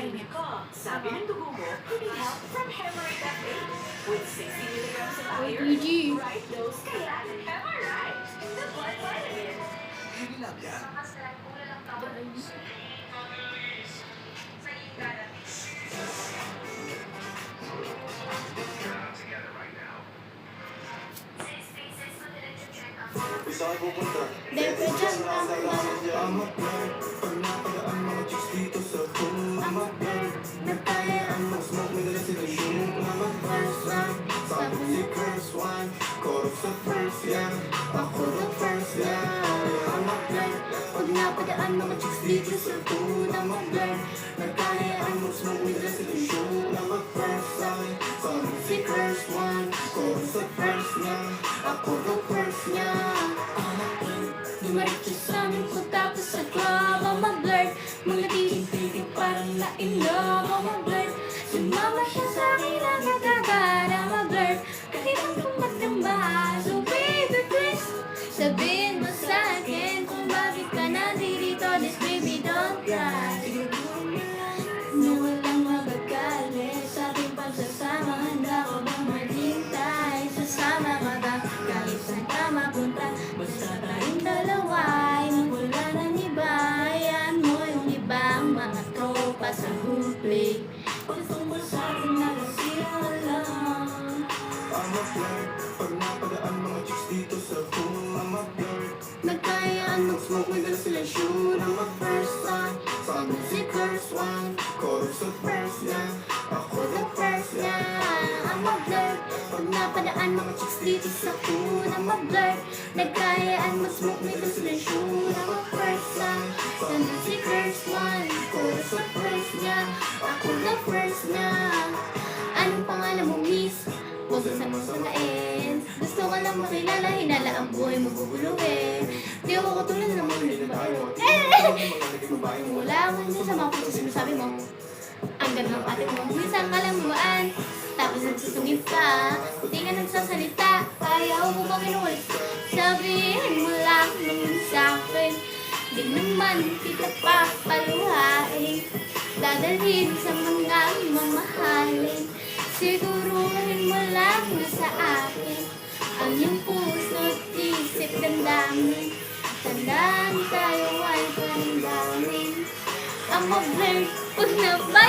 Narinig ko, sabi ng dugo mo, you need help from Hemorrhoid FA. With 60 milligrams of iron, Gigi. right dose kaya Hemorrhoid. The blood vitamin. Hindi lang yan. Isa ay pupunta. Depression ang I'm a bird. Pag napagaan mga chicks dito sa pool. I'm a bird. Nagkaya ang mag-smoke, may dala sila shoe. I'm a first line. Sabi si curse one. Chorus sa first, yeah. Ako the first, yeah. I'm a bird. Pag napagaan mga chicks dito sa pool. I'm a bird. Nagkaya ang mag-smoke, may dala sila shoe. I'm a first line. Sabi si curse one. Chorus sa first, yeah. Ako the first, yeah. Dumaritso sa amin ko tapos sa club ang mag-blur. Mga titig-titig parang na-in-love ang mag-blur. Sumama siya sa akin ang nagagana mag-blur. Kahirap kong magdamba, so baby please sabihin mo sa akin kung bakit ka nandito. This baby don't cry. Na walang mabagkali sa ating pagsasama. Handa ko bang maghintay? Sasama ka ba kahit saan ka mapunta? Basta tayong dalawa ay wala nang iba. Ayan mo yung ibang mga tropa sa hupli. Gusto mo sa akin na nasira lang. I'm a flirt. Pag napadaan mga chicks dito sa pool. I'm a flirt. Nagkayaan mag-smoke, may dala sila shoe. I'm a first time. Sabi si curse one. Chorus sa first, yeah. Ako the first, yeah. I'm a flirt. Pag napadaan mga chicks dito sa pool. I'm a flirt. Nagkayaan mag-smoke, may dala sila shoe. I'm a first time. Sabi si curse one. Chorus sa first, yeah. Ako the first na. Anong pangalan mo, miss? Huwag mo sa masalain. Gusto ka lang makilala, hinala ang buhay mo guguluhin. Di ako katulad ng mga babae. Wala akong sa mga puso sinasabi mo. Ang ganda ng ate mo, minsan ka lang bumaan. Tapos nagsusungit ka, di ka nagsasalita. Ayaw mo bang inulit? Sabihin mo lang naman sa'kin. Di naman kita papaluhain. Dadalhin sa mga mamahalin. Siguruhin mo lang na sa akin ang iyong puso't isip damdamin. Tandaan tayo ay pandamin. Ang mag-flirt pag nabay.